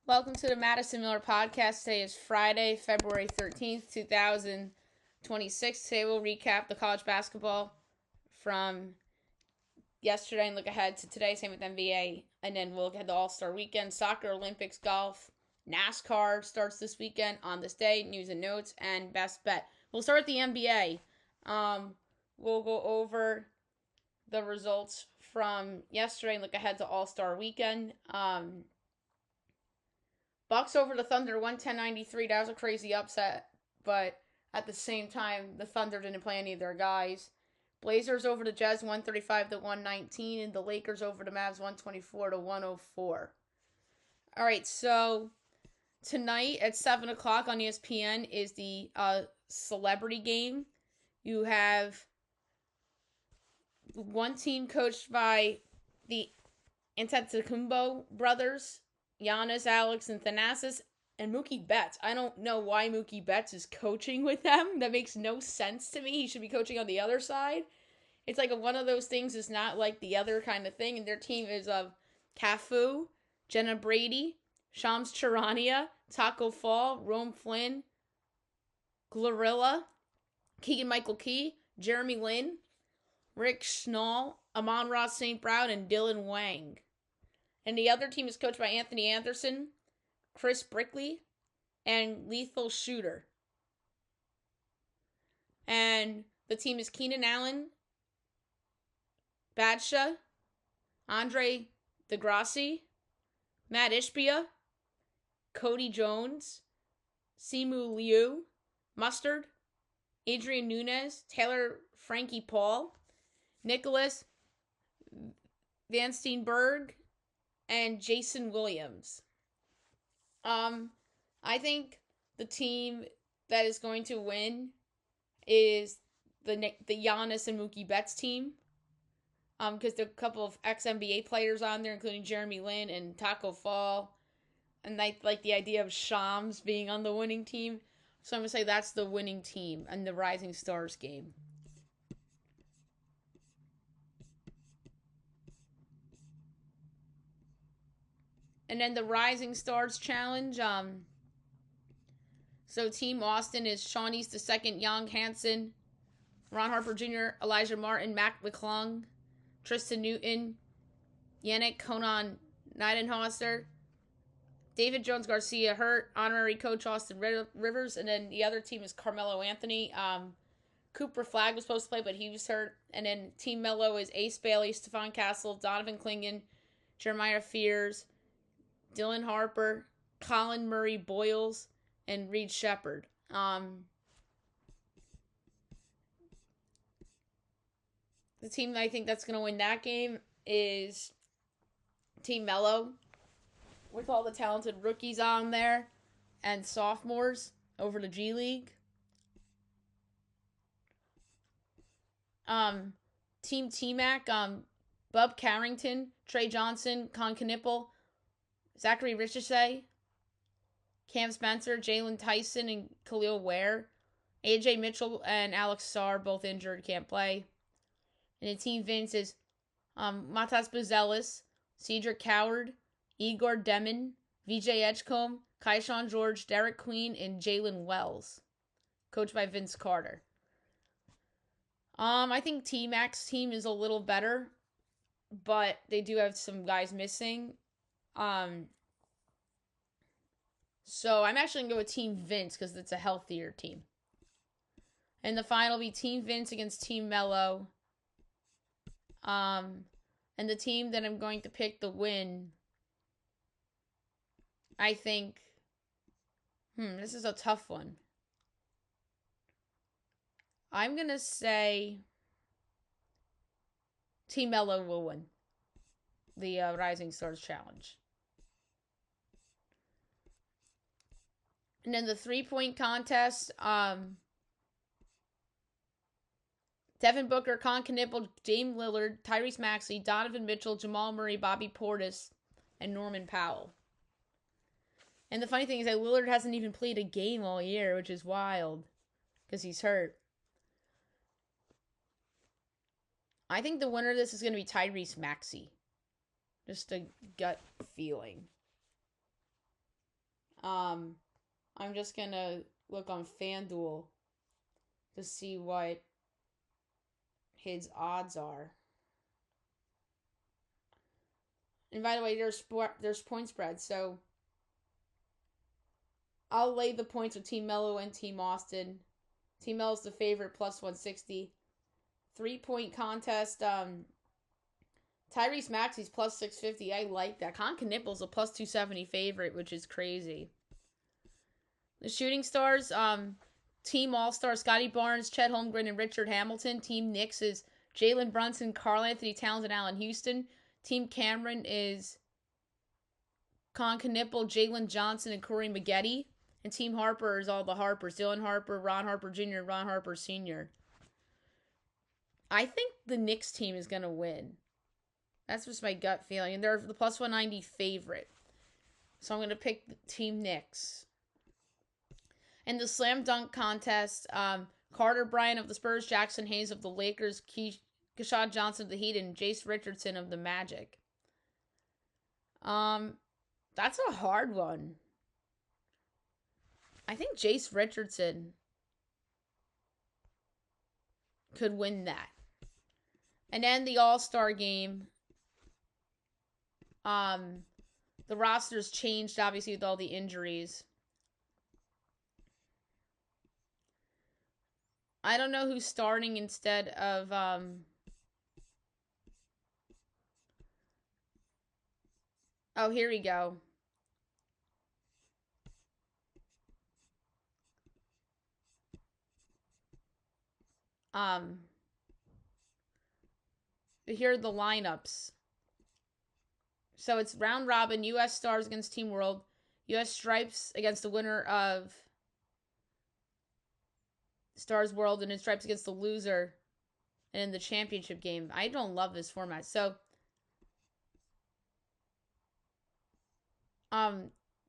Welcome to the Madison Miller Podcast. Today is Friday, February 13th, 2026. Today we'll recap the college basketball from yesterday and look ahead to today. Same with NBA. And then we'll look at the All-Star Weekend. Soccer, Olympics, golf, NASCAR starts this weekend on this day. News and notes, and best bet. We'll start with the NBA. We'll go over the results from yesterday and look ahead to All-Star Weekend. Bucks over the Thunder 110-93. That was a crazy upset, but at the same time, the Thunder didn't play any of their guys. Blazers over the Jazz 135-119, and the Lakers over the Mavs 124-104. All right, so tonight at 7 o'clock on ESPN is the celebrity game. You have one team coached by the Antetokounmpo brothers, Giannis, Alex, and Thanasis, and Mookie Betts. I don't know why Mookie Betts is coaching with them. That makes no sense to me. He should be coaching on the other side. It's like one of those things is not like the other kind of thing. And their team is of Cafu, Jenna Brady, Shams Charania, Taco Fall, Rome Flynn, Glorilla, Keegan-Michael Key, Jeremy Lin, Rick Schnall, Amon-Ra St. Brown, and Dylan Wang. And the other team is coached by Anthony Anderson, Chris Brickley, and Lethal Shooter. And the team is Keenan Allen, Badsha, Andre DeGrassi, Matt Ishbia, Cody Jones, Simu Liu, Mustard, Adrian Nunez, Taylor Frankie Paul, Nicholas Van Steenberg, and Jason Williams. I think the team that is going to win is the Giannis and Mookie Betts team. Because there are a couple of ex-NBA players on there, including Jeremy Lin and Taco Fall. And I like the idea of Shams being on the winning team. So I'm going to say that's the winning team in the Rising Stars game. And then the Rising Stars Challenge. So Team Austin is Sean East II, Young Hansen, Ron Harper Jr., Elijah Martin, Mac McClung, Tristan Newton, Yannick Conan Nidenhauser, David Jones Garcia hurt, honorary coach Austin Rivers, and then the other team is Carmelo Anthony. Cooper Flagg was supposed to play, but he was hurt. And then Team Mello is Ace Bailey, Stephon Castle, Donovan Clingan, Jeremiah Fears, Dylan Harper, Colin Murray Boyles, and Reed Shepard. The team that I think that's going to win that game is Team Mello, with all the talented rookies on there and sophomores over the G League. Team T-Mac, Bub Carrington, Trey Johnson, Con Knipple, Zachary Richardson, Cam Spencer, Jalen Tyson, and Khalil Ware. AJ Mitchell and Alex Sarr, both injured, can't play. And the Team Vince is Matas Buzelis, Cedric Coward, Igor Demon, VJ Edgecombe, Kaishawn George, Derek Queen, and Jalen Wells. Coached by Vince Carter. I think T-Mac's team is a little better, but they do have some guys missing. So I'm actually going to go with Team Vince because it's a healthier team. And the final will be Team Vince against Team Mello. And the team that I'm going to pick to win, I think, this is a tough one. I'm going to say Team Mello will win the Rising Stars Challenge. And then the 3-point contest, Devin Booker, Con Knipple, Dame Lillard, Tyrese Maxey, Donovan Mitchell, Jamal Murray, Bobby Portis, and Norman Powell. And the funny thing is that Lillard hasn't even played a game all year, which is wild because he's hurt. I think the winner of this is going to be Tyrese Maxey. Just a gut feeling. Um, I'm just gonna look on FanDuel to see what his odds are. And by the way, there's point spread, so I'll lay the points with Team Mello and Team Austin. Team Mello's the favorite, plus 160. 3-point contest. Tyrese Maxey's plus 650. I like that. Con Knippel's a plus 270 favorite, which is crazy. The Shooting Stars, Team All-Star, Scotty Barnes, Chet Holmgren, and Richard Hamilton. Team Knicks is Jalen Brunson, Karl Anthony Towns, and Allen Houston. Team Cameron is Con Knippel, Jalen Johnson, and Corey Maggette. And Team Harper is all the Harpers. Dylan Harper, Ron Harper Jr., and Ron Harper Sr. I think the Knicks team is going to win. That's just my gut feeling. And they're the plus 190 favorite. So I'm going to pick the Team Knicks. In the slam dunk contest, Carter Bryant of the Spurs, Jackson Hayes of the Lakers, Keshad Johnson of the Heat, and Jace Richardson of the Magic. That's a hard one. I think Jace Richardson could win that. And then the All-Star game. The roster's changed, obviously, with all the injuries. I don't know who's starting instead of, oh, here we go. Here are the lineups. So it's round robin, U.S. Stars against Team World, U.S. Stripes against the winner of Stars World, and then Stripes against the loser and in the championship game. I don't love this format. So,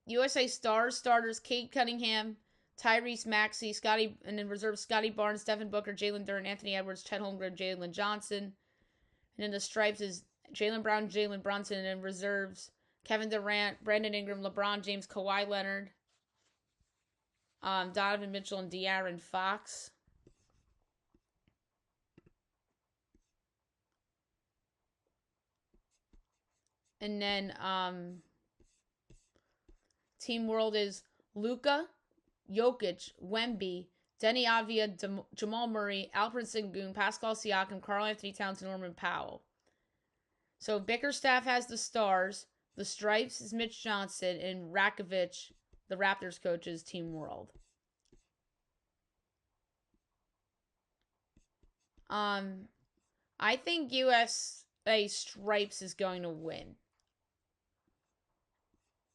USA Stars starters: Kate Cunningham, Tyrese Maxey, Scotty, and then reserves: Scotty Barnes, Devin Booker, Jalen Duren, Anthony Edwards, Chet Holmgren, Jalen Johnson. And then the Stripes is Jaylen Brown, Jalen Brunson, and then reserves: Kevin Durant, Brandon Ingram, LeBron James, Kawhi Leonard, Donovan Mitchell, and De'Aaron Fox. And then Team World is Luka, Jokic, Wemby, Denny Avdia, Jamal Murray, Alfred Sengun, Pascal Siakam, Karl Anthony Towns, and Norman Powell. So Bickerstaff has the Stars, the Stripes is Mitch Johnson, and Rakovic, the Raptors coach, is Team World. I think USA Stripes is going to win.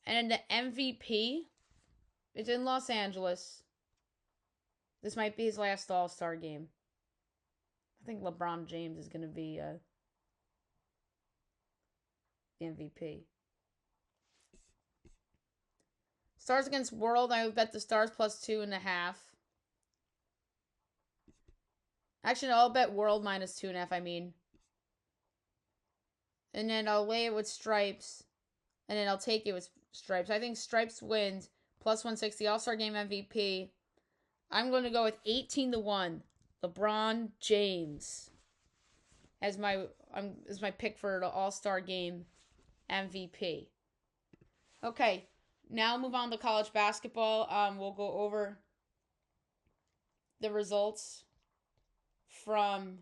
And then the MVP, it's in Los Angeles. This might be his last All-Star game. I think LeBron James is going to be the MVP. Stars against World, I would bet the Stars plus 2.5. Actually, no, I'll bet World minus 2.5, I mean. And then I'll lay it with Stripes. And then I'll take it with Stripes. I think Stripes wins. Plus 160. All-Star Game MVP. I'm going to go with 18-1. LeBron James as my pick for the All-Star Game MVP. Okay. Now move on to college basketball. We'll go over the results from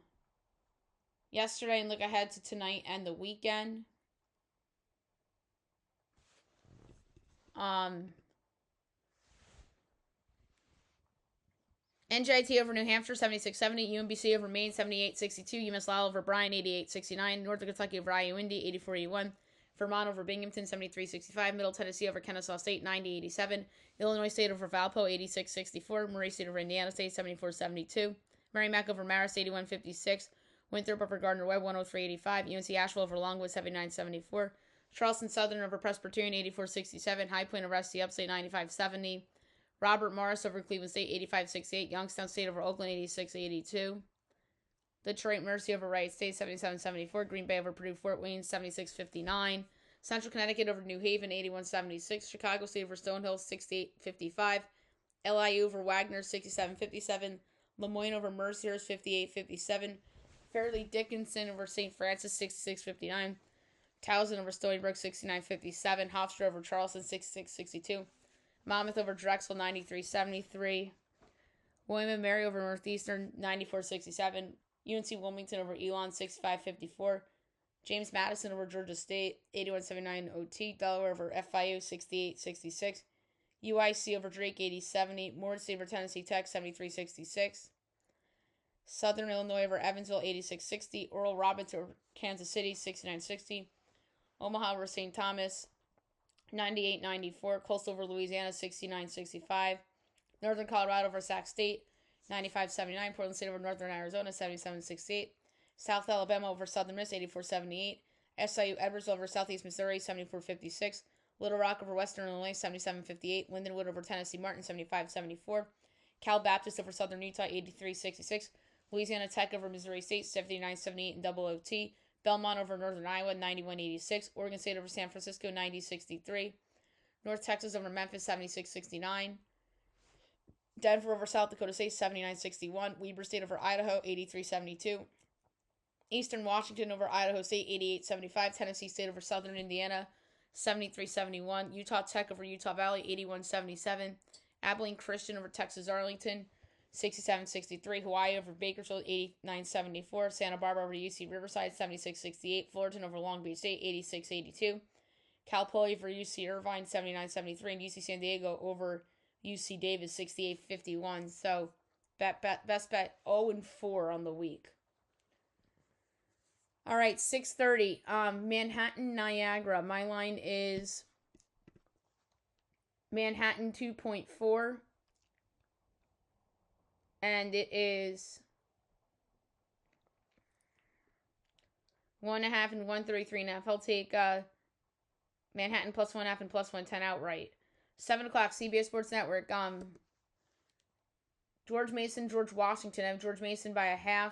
yesterday and look ahead to tonight and the weekend. NJIT over New Hampshire, 76-70. UMBC over Maine, 78-62. UMass Lowell over Bryan, 88-69. Northern Kentucky over IU-Indy, 84-81. Vermont over Binghamton, 73-65. Middle Tennessee over Kennesaw State, 90-87. Illinois State over Valpo, 86-64. Murray State over Indiana State, 74-72. Merrimack over Marist, 81-56. Winthrop over Gardner-Webb, 103-85. UNC Asheville over Longwood, 79-74. Charleston Southern over Presbyterian, 84-67. High Point over SC Upstate, 95-70. Robert Morris over Cleveland State, 85-68. Youngstown State over Oakland, 86-82. Detroit Mercy over Wright State, 77-74. Green Bay over Purdue Fort Wayne, 76-59. Central Connecticut over New Haven, 81-76. Chicago State over Stonehill, 68-55. LIU over Wagner, 67-57. Lemoyne over Mercier, 58-57. Fairleigh Dickinson over St. Francis, 66-59. Towson over Stony Brook, 69-57. Hofstra over Charleston, 66-62. Monmouth over Drexel, 93-73. William and Mary over Northeastern, 94-67. UNC Wilmington over Elon, 65-54. James Madison over Georgia State, 81-79 OT. Delaware over FIU, 68-66. UIC over Drake, 80-70. Moore State over Tennessee Tech, 73-66. Southern Illinois over Evansville, 86-60. Oral Roberts over Kansas City, 69-60. Omaha over St. Thomas, 98-94. Coastal over Louisiana, 69-65. Northern Colorado over Sac State, 95-79. Portland State over Northern Arizona, 77-68. South Alabama over Southern Miss, 84-78. SIU Edwardsville over Southeast Missouri, 74-56. Little Rock over Western Illinois, 77-58. Lindenwood over Tennessee Martin, 75-74. Cal Baptist over Southern Utah, 83-66. Louisiana Tech over Missouri State, 79-78 in double OT. Belmont over Northern Iowa, 91-86. Oregon State over San Francisco, 90-63. North Texas over Memphis, 76-69. Denver over South Dakota State, 79-61. Weber State over Idaho, 83-72. Eastern Washington over Idaho State, 88-75. Tennessee State over Southern Indiana, 73-71. Utah Tech over Utah Valley, 81-77. Abilene Christian over Texas Arlington, 67-63. Hawaii over Bakersfield, 89-74. Santa Barbara over UC Riverside, 76-68. Fullerton over Long Beach State, 86-82. Cal Poly over UC Irvine, 79-73. And UC San Diego over UC Davis, 68-51. So, best bet 0-4 on the week. All right, 6:30. Manhattan, Niagara. My line is Manhattan 2.4. And it is 1.5 and 133.5. I'll take Manhattan plus 1.5 and plus 110 outright. 7 o'clock, CBS Sports Network. George Mason, George Washington. I have George Mason by 0.5.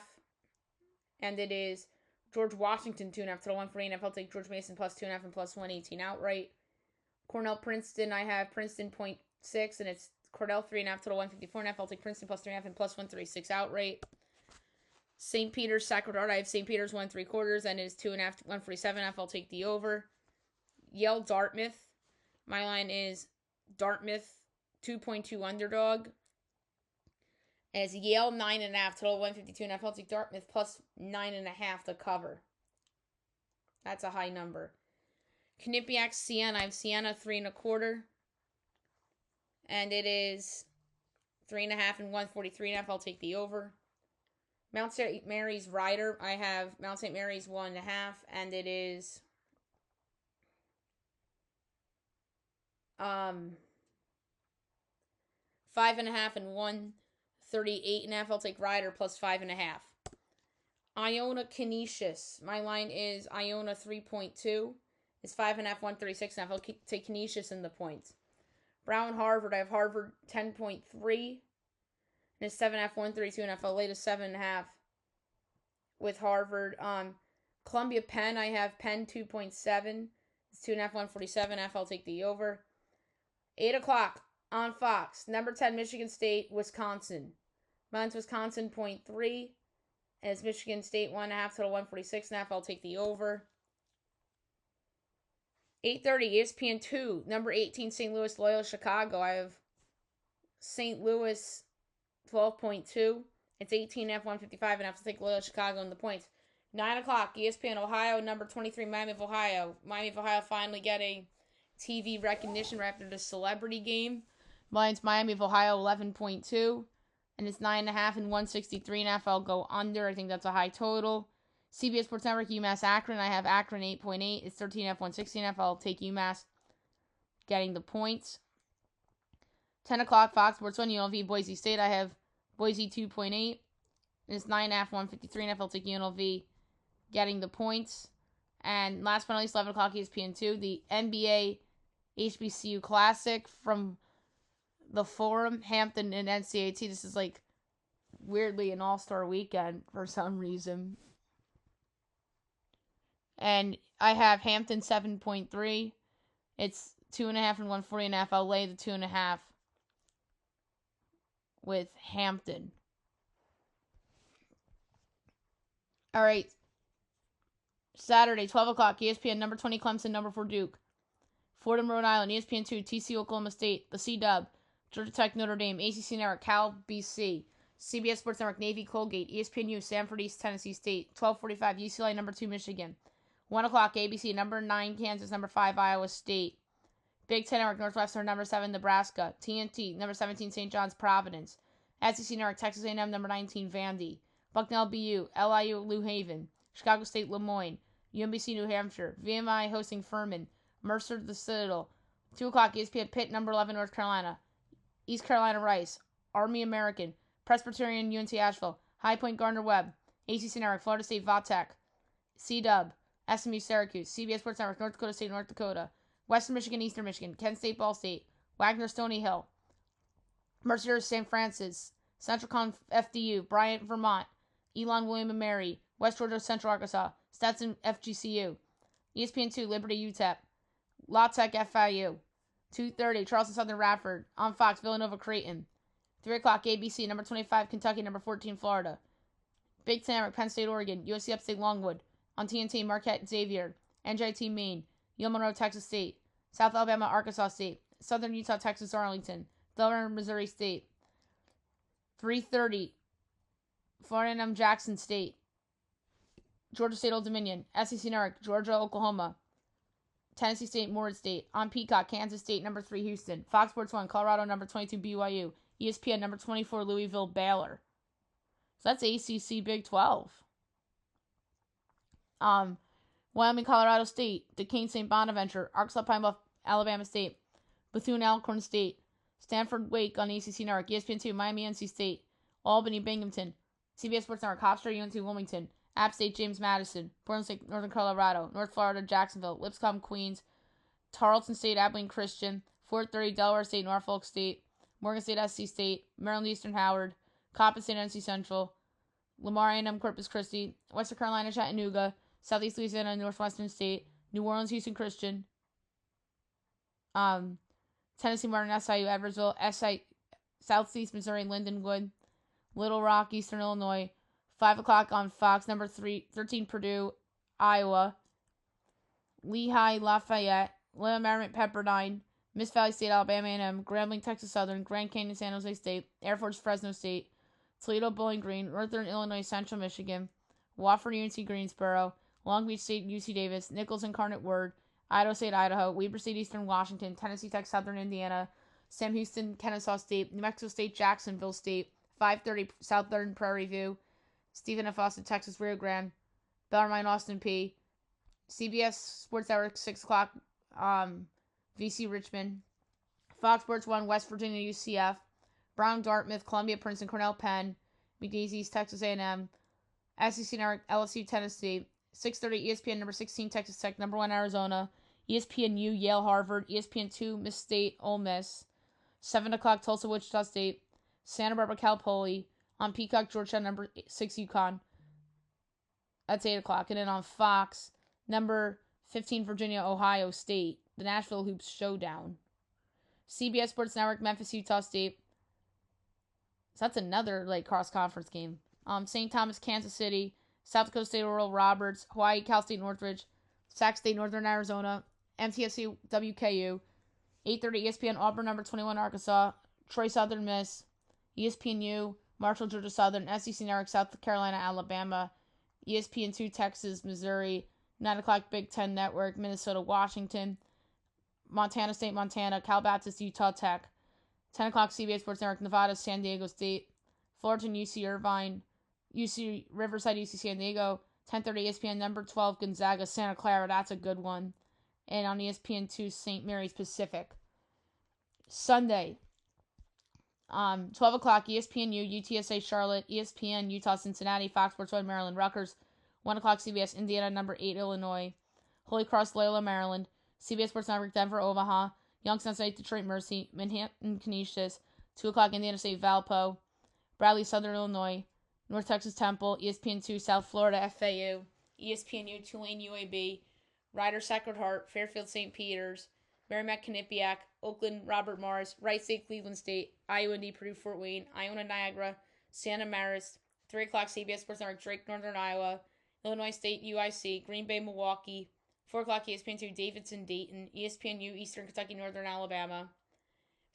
And it is George Washington 2.5 to the 148.5. I'll take George Mason plus 2.5 and plus 118 outright. Cornell Princeton, I have Princeton 0.6, and it's Cornell 3.5 to the 154.5. I'll take Princeton plus 3.5 and plus 136 outright. St. Peter's Sacred Heart, I have St. Peter's 1.75, and it's 2.5 to 147.5. I'll take the over. Yale Dartmouth, my line is Dartmouth 2.2 underdog. And it's Yale 9.5, total 152.5. I'll take Dartmouth plus 9.5 to cover. That's a high number. Quinnipiac Siena, I have Siena 3.25. And it is 3.5 and 143.5. I'll take the over. Mount St. Mary's Rider, I have Mount St. Mary's 1.5. And it is 5.5 and 138.5. I'll take Rider plus 5.5. Iona Canisius. My line is Iona 3.2. It's 5.5, 136.5. I'll take Canisius in the points. Brown Harvard. I have Harvard 10.3. And it's 7.5, 132.5. I'll lay to 7.5 with Harvard. Columbia Penn. I have Penn 2.7. It's 2.5, 147.5. I'll take the over. 8 o'clock on Fox. Number 10, Michigan State, Wisconsin. Mine's Wisconsin 0.3. And it's Michigan State 1.5 to the 146.5. I'll take the over. 8:30, ESPN 2. Number 18, St. Louis, Loyola Chicago. I have St. Louis 12.2. It's 18.5, 155. And I have to take Loyola Chicago in the points. 9 o'clock, ESPN Ohio. Number 23, Miami of Ohio. Miami of Ohio finally getting TV recognition right after the celebrity game. Mine's Miami of Ohio 11.2. And it's 9.5 and 163.5. I'll go under. I think that's a high total. CBS Sports Network, UMass Akron. I have Akron 8.8. It's 13.5, 116.5. I'll take UMass getting the points. 10 o'clock, Fox Sports 1, UNLV, Boise State. I have Boise 2.8. It's 9.5, 153.5. I'll take UNLV getting the points. And last but not least, 11 o'clock, ESPN 2. The NBA HBCU Classic from the Forum, Hampton, and NCAT. This is like weirdly an all-star weekend for some reason. And I have Hampton 7.3. It's 2.5 and 140.5. I'll lay the 2.5 with Hampton. All right. Saturday, 12 o'clock, ESPN, number 20 Clemson, number 4 Duke. Fordham, Rhode Island, ESPN 2, TCU, Oklahoma State, the C-Dub, Georgia Tech, Notre Dame, ACC Network, Cal, BC, CBS Sports Network, Navy, Colgate, ESPNU, Sanford East, Tennessee State, 12:45, UCLA, number 2 Michigan. 1 o'clock, ABC, number 9 Kansas, number 5 Iowa State. Big Ten Network, Northwestern, number 7 Nebraska. TNT, number 17 St. John's, Providence. SEC Network, Texas A&M, number 19 Vandy. Bucknell, BU, LIU, New Haven. Chicago State, Lemoyne. UMBC, New Hampshire. VMI hosting Furman. Mercer, the Citadel. 2 o'clock, ESPN Pitt, number 11 North Carolina. East Carolina, Rice. Army American. Presbyterian, UNC Asheville. High Point, Gardner-Webb. ACC Network, Florida State, Vatech. C-Dub, SMU, Syracuse. CBS Sports Network, North Dakota State, North Dakota. Western Michigan, Eastern Michigan. Kent State, Ball State. Wagner, Stony Hill. Mercer, St. Francis. Central Con, FDU. Bryant, Vermont. Elon, William & Mary. West Georgia, Central Arkansas. Stetson, FGCU. ESPN 2, Liberty, UTEP. La Tech, FIU. 2:30, Charleston Southern, Radford. On Fox, Villanova, Creighton. 3 o'clock, ABC, number 25, Kentucky, number 14, Florida. Big Ten Network, Penn State, Oregon. USC Upstate, Longwood. On TNT, Marquette, Xavier. NJT, Maine. Yale Monroe, Texas State. South Alabama, Arkansas State. Southern Utah, Texas, Arlington. Delaware, Missouri State. 3:30, Florida A&M, Jackson State. Georgia State, Old Dominion. SEC Network, Georgia, Oklahoma. Tennessee State, Morehead State. On Peacock, Kansas State, number 3, Houston. Fox Sports 1, Colorado, number 22, BYU. ESPN, number 24, Louisville, Baylor. So that's ACC Big 12. Wyoming, Colorado State. Duquesne, St. Bonaventure. Arkansas, Pine Bluff, Alabama State. Bethune, Alcorn State. Stanford, Wake on ACC Network. ESPN 2, Miami, NC State. Albany, Binghamton. CBS Sports Network, Hofstra, UNC Wilmington. App State, James Madison. Portland State, Northern Colorado. North Florida, Jacksonville. Lipscomb, Queens. Tarleton State, Abilene Christian. 4:30, Delaware State, Norfolk State. Morgan State, SC State. Maryland Eastern, Howard. Coppin State, NC Central. Lamar A&M, Corpus Christi. Western Carolina, Chattanooga. Southeast Louisiana, Northwestern State. New Orleans, Houston Christian. Tennessee Martin, SIU, Edwardsville. Southeast Missouri, Lindenwood. Little Rock, Eastern Illinois. 5 o'clock on Fox, number 13, Purdue, Iowa. Lehigh, Lafayette. Lima, Maryland, Pepperdine. Miss Valley State, Alabama A&M. Grambling, Texas Southern. Grand Canyon, San Jose State. Air Force, Fresno State. Toledo, Bowling Green. Northern Illinois, Central Michigan. Wofford, UNC Greensboro. Long Beach State, UC Davis. Nichols, Incarnate Word. Idaho State, Idaho. Weber State, Eastern Washington. Tennessee Tech, Southern Indiana. Sam Houston, Kennesaw State. New Mexico State, Jacksonville State. 5:30, Southern Prairie View. Stephen F. Austin, Texas, Rio Grande. Bellarmine, Austin P. CBS Sports Network, 6 o'clock, VC Richmond. Fox Sports 1, West Virginia, UCF. Brown, Dartmouth, Columbia, Princeton, Cornell, Penn. McNeese, Texas A&M. SEC Network, LSU, Tennessee. 6:30, ESPN, number 16, Texas Tech, number 1, Arizona. ESPNU, Yale, Harvard. ESPN 2, Miss State, Ole Miss. 7 o'clock, Tulsa, Wichita State. Santa Barbara, Cal Poly. On Peacock, Georgetown, number 6, UConn. That's 8 o'clock. And then on Fox, number 15, Virginia, Ohio State. The Nashville Hoops Showdown. CBS Sports Network, Memphis, Utah State. So that's another cross-conference game. St. Thomas, Kansas City. South Dakota State, Oral Roberts. Hawaii, Cal State, Northridge. Sac State, Northern Arizona. MTSU, WKU. 8:30, ESPN, Auburn, number 21, Arkansas. Troy, Southern Miss. ESPNU, Marshall, Georgia Southern. SEC Network, South Carolina, Alabama. ESPN2, Texas, Missouri. 9 o'clock, Big Ten Network, Minnesota, Washington. Montana State, Montana. Cal Baptist, Utah Tech. 10 o'clock, CBS Sports Network, Nevada, San Diego State. Fullerton, UC Irvine. UC Riverside, UC San Diego. 10:30, ESPN, number 12, Gonzaga, Santa Clara. That's a good one. And on ESPN2, St. Mary's Pacific. Sunday, 12 o'clock, ESPNU, UTSA, Charlotte. ESPN, Utah, Cincinnati. Fox Sports 1, Maryland, Rutgers. 1 o'clock, CBS, Indiana, number 8, Illinois. Holy Cross, Loyola, Maryland. CBS Sports Network, Denver, Omaha. Youngstown State, Detroit, Mercy. Manhattan, Canisius. 2 o'clock, Indiana State, Valpo. Bradley, Southern Illinois. North Texas, Temple. ESPN2, South Florida, FAU. ESPNU, Tulane, UAB. Ryder Sacred Heart, Fairfield St. Peter's, Merrimack Quinnipiac, Oakland Robert Morris, Wright State Cleveland State, Iowa D Purdue Fort Wayne, Iona Niagara, Santa Maris, 3 o'clock CBS Sports Network Drake Northern Iowa, Illinois State UIC, Green Bay Milwaukee, 4 o'clock ESPN2 Davidson Dayton, ESPNU Eastern Kentucky Northern Alabama,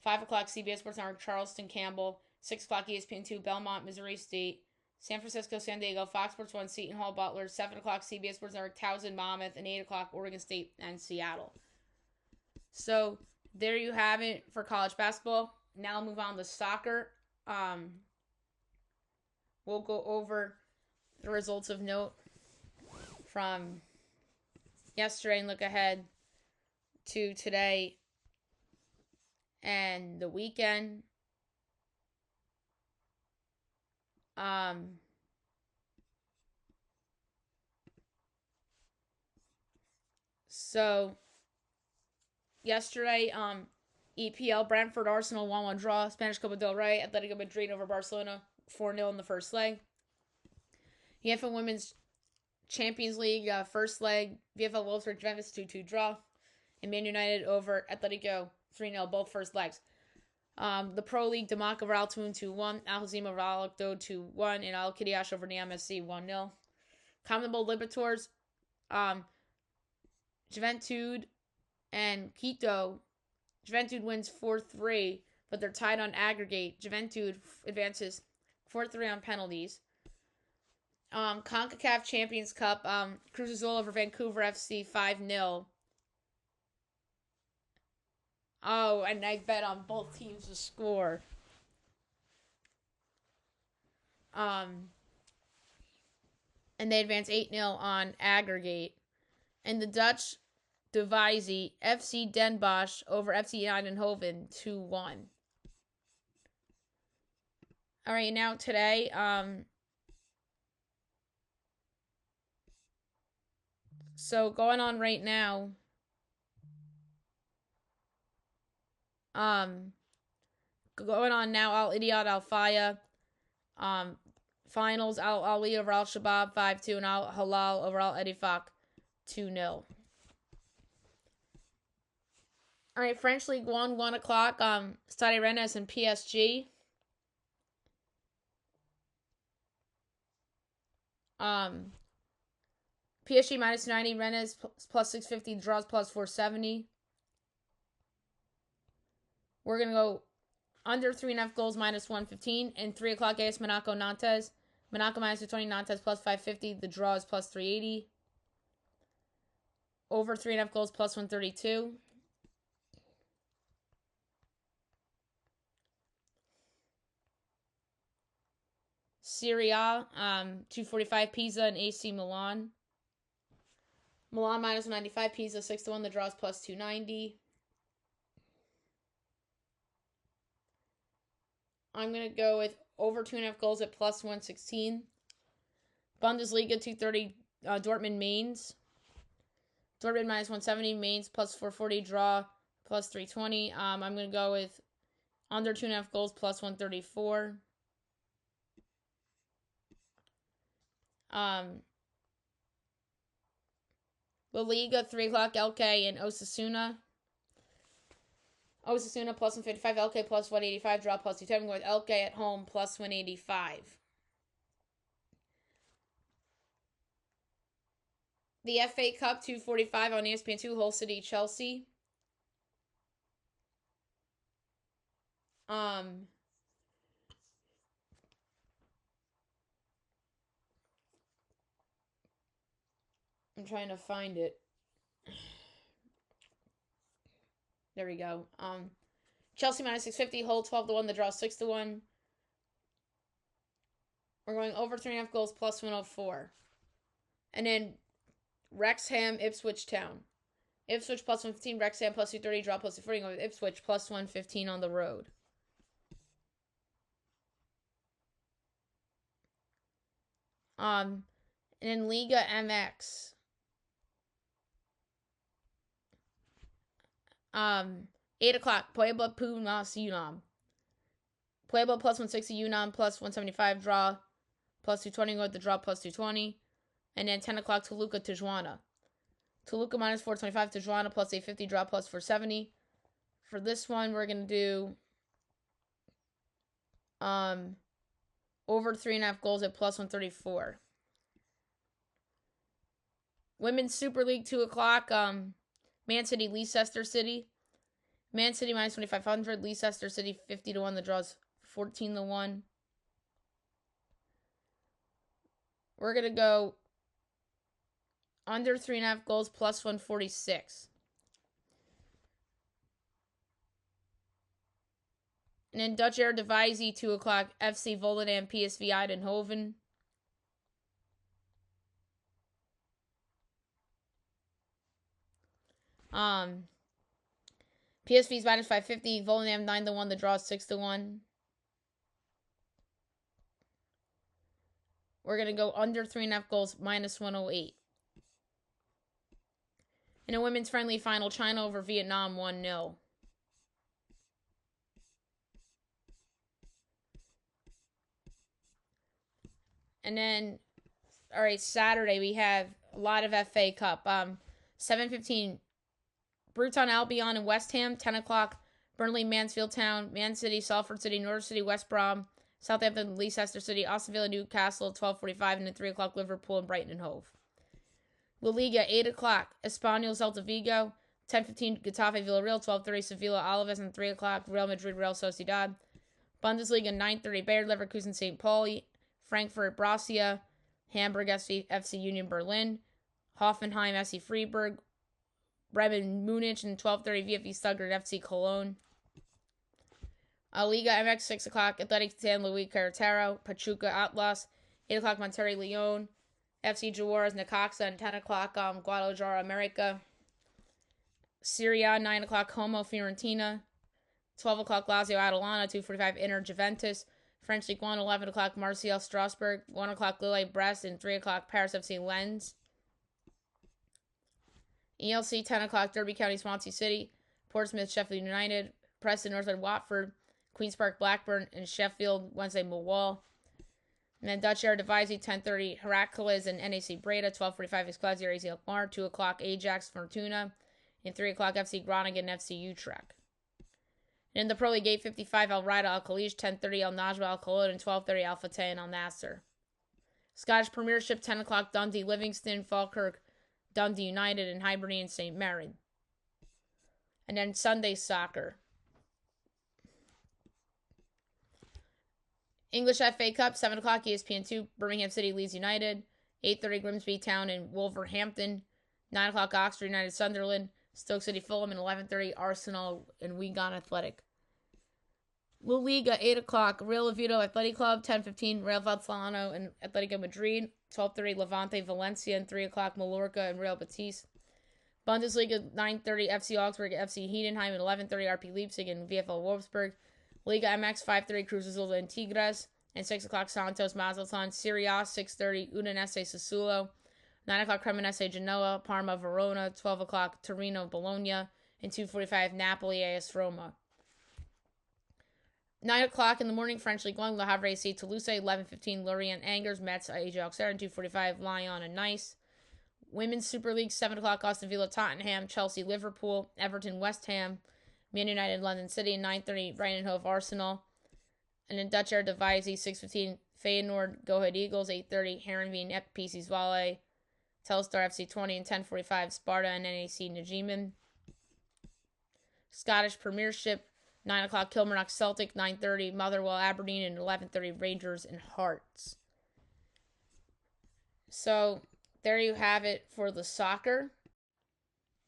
5 o'clock CBS Sports Network Charleston Campbell, 6 o'clock ESPN2 Belmont Missouri State, San Francisco San Diego, Fox Sports 1 Seton Hall Butler, 7 o'clock CBS Sports Network Towson Monmouth, and 8 o'clock Oregon State and Seattle. So there you have it for college basketball. Now I'll move on to soccer. We'll go over the results of note from yesterday and look ahead to today and the weekend. So yesterday, EPL Brentford Arsenal 1-1 draw. Spanish Copa del Rey, Atletico Madrid over Barcelona 4-0 in the first leg. UEFA Women's Champions League first leg, VfL Wolfsburg Juventus 2-2 draw, and Man United over Atletico 3-0 both first legs. The Pro League, Damac over Al Twoon 2-1, Al Hazim over Al Akdo 2-1, and Al Kidiash over Niam SC 1-0. CONMEBOL Libertadores, Juventud and Quito. Juventud wins 4-3, but they're tied on aggregate. Juventud advances 4-3 on penalties. CONCACAF Champions Cup, Cruz Azul over Vancouver FC 5-0. Oh, and I bet on both teams to score. And they advance 8-0 on aggregate. And the Dutch Divisie, FC Den Bosch over FC Eindhoven 2-1. All right, now today, so going on right now, going on now, Al Ittihad Al Faya, finals, Al Ali over Al Shabab 5-2, and Al Halal over Al Ettifaq 2-0. All right, French League 1 o'clock, Stade Rennes and PSG. PSG minus 90, Rennes plus 650, draws plus 470. We're going to go under 3.5 goals minus 115. And 3 o'clock AS Monaco Nantes. Monaco minus 220, Nantes plus 550. The draw is plus 380. Over 3.5 goals plus 132. Serie A, 245 Pisa and AC Milan. Milan minus 195, Pisa 6-1. The draw is plus 290. I'm going to go with over 2.5 goals at plus 116. Bundesliga 230, Dortmund Mainz. Dortmund minus 170, Mainz plus 440, draw plus 320. I'm going to go with under 2.5 goals plus 134. La Liga, 3 o'clock, LK and Osasuna. Osasuna plus 155, LK plus 185, draw plus 210. I'm going with LK at home plus 185. The FA Cup, 245 on ESPN2, Hull City, Chelsea. I'm trying to find it. There we go. Chelsea minus 650, Hull 12-1, the draw 6-1. We're going over 3.5 goals plus 104. And then Wrexham, Ipswich Town. Ipswich plus 115, Wrexham plus 230, draw plus 240. Going with Ipswich plus 115 on the road. And in Liga MX. 8 o'clock, Puebla Pumas Unam. Puebla plus 160, Unam plus 175, draw plus 220, go with the draw plus 220. And then 10 o'clock, Toluca Tijuana. Toluca minus 425. Tijuana plus 850. Draw plus 470. For this one, we're going to do over 3.5 goals at plus 134. Women's Super League, 2 o'clock. Man City, Leicester City. Man City minus 2,500. Leicester City 50-1. The draw's 14-1. We're going to go under 3.5 goals plus 146. And then Dutch Eredivisie, 2 o'clock. FC Volendam, PSV Eindhoven. PSV's minus 550. Volendam 9-1. The draw is 6-1. We're going to go under 3.5 goals minus 108. In a women's friendly final, China over Vietnam 1-0. And then, all right, Saturday we have a lot of FA Cup. 7:15, Bruton Albion and West Ham. 10 o'clock, Burnley, Mansfield Town. Man City, Salford City, Norwich City, West Brom. Southampton, Leicester City. Aston Villa, Newcastle. 12:45, and then 3 o'clock, Liverpool and Brighton and Hove. La Liga, 8 o'clock, Espanyol, Celta Vigo. 10:15, Getafe, Villarreal. 12:30, Sevilla, Alaves, and 3 o'clock, Real Madrid, Real Sociedad. Bundesliga, 9:30, Bayer Leverkusen, St. Pauli. Frankfurt, Borussia. Hamburg, FC Union Berlin. Hoffenheim, FC Freiburg. Bremen, Munich, and 12:30, VfB Stuttgart, FC Cologne. Liga MX, 6 o'clock, Athletic San Luis Querétaro. Pachuca, Atlas. 8 o'clock, Monterrey, León. FC Jaguares, Necaxa, and 10 o'clock, Guadalajara, America. Serie A, 9 o'clock, Como, Fiorentina. 12 o'clock, Lazio, Atalanta. 2:45, Inter, Juventus. French League 1, 11 o'clock, Marseille, Strasbourg. 1 o'clock, Lille, Brest. And 3 o'clock, Paris FC, Lens. ELC, 10 o'clock, Derby County, Swansea City. Portsmouth, Sheffield United. Preston, Northwood, Watford. Queen's Park, Blackburn. And Sheffield, Wednesday, Millwall. And then Dutch Eredivisie, 10:30, Heracles and NAC Breda. 12:45, Excelsior, AZ Alkmaar. 2 o'clock, Ajax, Fortuna. And 3 o'clock, FC Groningen, FC Utrecht. And in the Pro League, 8:55, Al Raida, Al Khalij. 10:30, Al Najwa, Al Khalid. And 12:30, Al Fateh and Al Nasser. Scottish Premiership, 10 o'clock, Dundee, Livingston, Falkirk, Dundee United, and Hibernian, St. Mirren. And then Sunday Soccer. English FA Cup, 7 o'clock, ESPN2, Birmingham City, Leeds United. 8:30, Grimsby Town and Wolverhampton. 9 o'clock, Oxford United, Sunderland. Stoke City, Fulham. And 11:30, Arsenal and Wigan Athletic. La Liga, 8 o'clock, Real Oviedo Athletic Club. 10:15, Real Vallecano and Atletico Madrid. 12:30, Levante Valencia. And 3 o'clock, Mallorca and Real Betis. Bundesliga, 9:30, FC Augsburg, FC Heidenheim. And 11:30, RP Leipzig and VfL Wolfsburg. Liga MX, 5:30, Cruz Azul and Tigres. And 6 o'clock, Santos Mazatlan. Serie A, 6:30, Udinese Sassuolo. 9 o'clock, Cremonese Genoa. Parma Verona. 12 o'clock, Torino Bologna. And 2:45, Napoli AS Roma. 9 o'clock in the morning, French League 1, Le Havre AC Toulouse. 11:15, Lorient Angers, Metz AJ Auxerre. And 2:45, Lyon and Nice. Women's Super League, 7 o'clock, Aston Villa Tottenham. Chelsea Liverpool. Everton West Ham. Man United, London City. 9:30, Brighton Hove Arsenal. And in Dutch Eredivisie, 6:15, Feyenoord Go Ahead Eagles. 8:30, Heerenveen PC Zwolle. Telstar FC 20. And 10:45, Sparta and NAC Nijmegen. Scottish Premiership, 9 o'clock, Kilmarnock Celtic. 9:30, Motherwell Aberdeen. And 11:30, Rangers and Hearts. So there you have it for the soccer.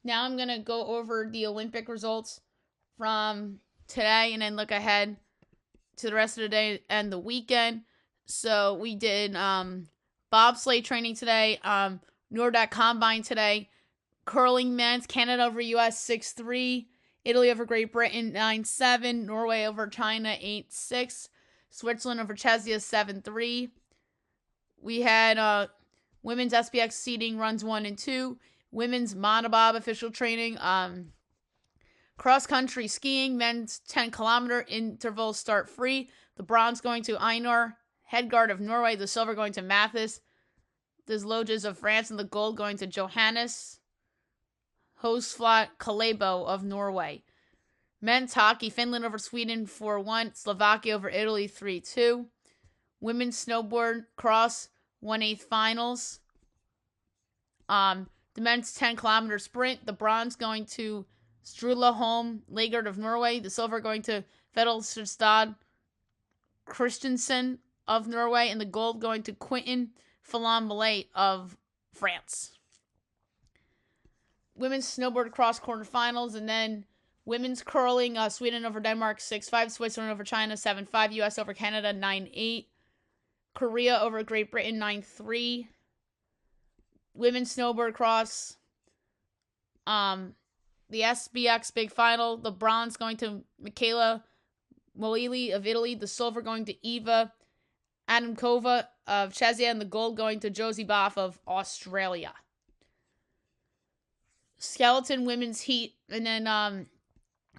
Now I'm going to go over the Olympic results from today and then look ahead to the rest of the day and the weekend. So we did bobsleigh training today, Nordic Combine today, curling men's, Canada over US 6-3, Italy over Great Britain 9-7, Norway over China 8-6, Switzerland over Czechia 7-3. We had women's SBX seeding runs 1 and 2, women's monobob official training, cross-country skiing, men's 10-kilometer interval start free. The bronze going to Einar Hedegaard of Norway, the silver going to Mathis Desloges of France, and the gold going to Johannes host flat Klæbo of Norway. Men's hockey, Finland over Sweden 4-1. Slovakia over Italy 3-2. Women's snowboard cross 1/8 finals. The men's 10-kilometer sprint, the bronze going to Sturla Holm Lagerd of Norway. The silver going to Fedalstad Christensen of Norway. And the gold going to Quentin Fillon-Maillet of France. Women's snowboard cross quarterfinals. And then women's curling, Sweden over Denmark 6-5. Switzerland over China 7-5. US over Canada 9-8. Korea over Great Britain 9-3. Women's snowboard cross, the SBX big final, the bronze going to Michaela Molili of Italy, the silver going to Eva Adamkova of Czechia, and the gold going to Josie Boff of Australia. Skeleton women's heat, and then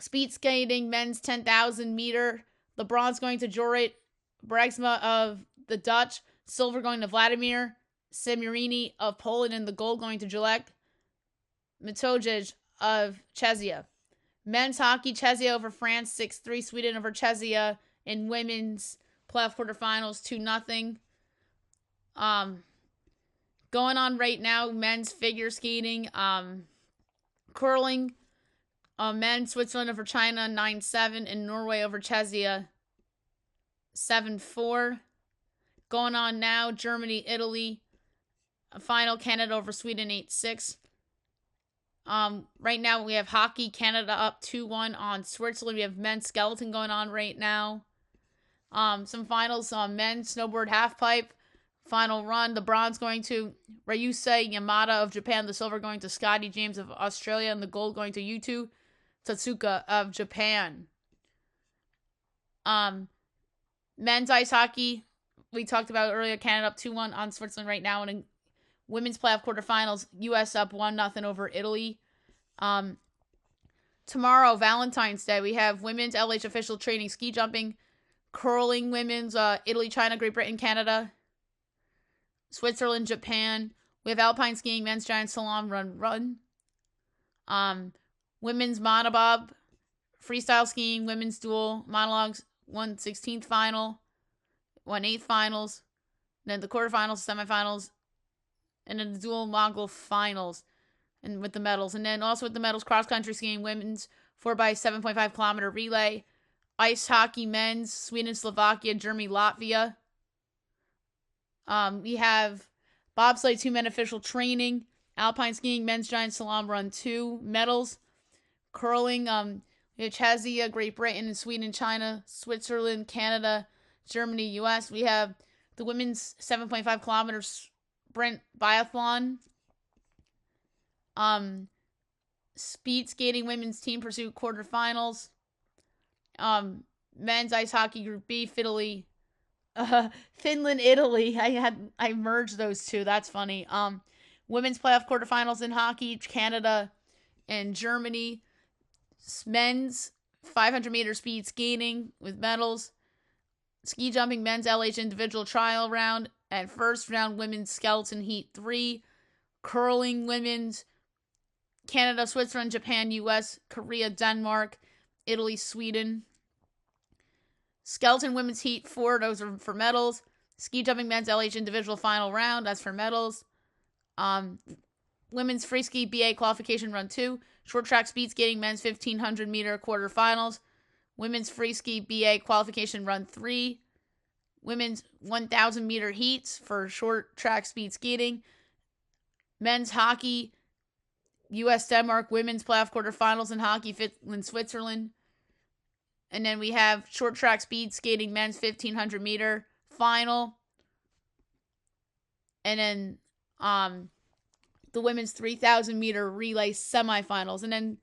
speed skating, men's 10,000 meter, the bronze going to Jorrit Bergsma of the Dutch, silver going to Vladimir Semirini of Poland, and the gold going to Julek Matojic of Czechia. Men's hockey, Czechia over France 6-3. Sweden over Czechia in women's playoff quarterfinals 2-0. Going on right now, men's figure skating, curling, men Switzerland over China 9-7, and Norway over Czechia 7-4. Going on now, Germany, Italy. Final, Canada over Sweden 8-6. Right now we have hockey, Canada up 2-1 on Switzerland. We have men's skeleton going on right now. Some finals, men's snowboard halfpipe. Final run, the bronze going to Ryusei Yamada of Japan, the silver going to Scotty James of Australia, and the gold going to Yuto Tatsuka of Japan. Men's ice hockey, we talked about earlier, Canada up 2-1 on Switzerland right now, and in women's playoff quarterfinals, U.S. up 1-0 over Italy. Tomorrow, Valentine's Day, we have women's LH official training, ski jumping, curling women's, Italy, China, Great Britain, Canada, Switzerland, Japan. We have alpine skiing, men's giant slalom run. Women's monobob, freestyle skiing, women's dual, monologues, 1/16 final, 1/8 finals, then the quarterfinals, semifinals, and then the dual mogul finals, and with the medals. And then also with the medals, cross-country skiing, women's 4x7.5 kilometer relay, ice hockey, men's, Sweden, Slovakia, Germany, Latvia. We have bobsleigh 2-men official training, alpine skiing, men's giant slalom run 2, medals, curling, we have Czechia, Great Britain, and Sweden, China, Switzerland, Canada, Germany, US. We have the women's 7.5 kilometers sprint biathlon, speed skating, women's team pursuit quarterfinals, men's ice hockey group B, Finland, Italy. I merged those two. That's funny. Women's playoff quarterfinals in hockey, Canada and Germany. Men's 500 meter speed skating with medals. Ski jumping, men's LH individual trial round. And first round, women's skeleton heat 3. Curling, women's Canada, Switzerland, Japan, US, Korea, Denmark, Italy, Sweden. Skeleton women's heat 4, those are for medals. Ski jumping, men's LH individual final round, that's for medals. Women's free ski BA qualification run 2. Short track speed skating, men's 1500 meter quarterfinals. Women's free ski BA qualification run 3. Women's 1000 meter heats for short track speed skating. Men's hockey, US, Denmark, women's playoff quarterfinals in hockey, Finland, Switzerland. And then we have short track speed skating, men's 1500 meter final. And then the women's 3000 meter relay semifinals. And then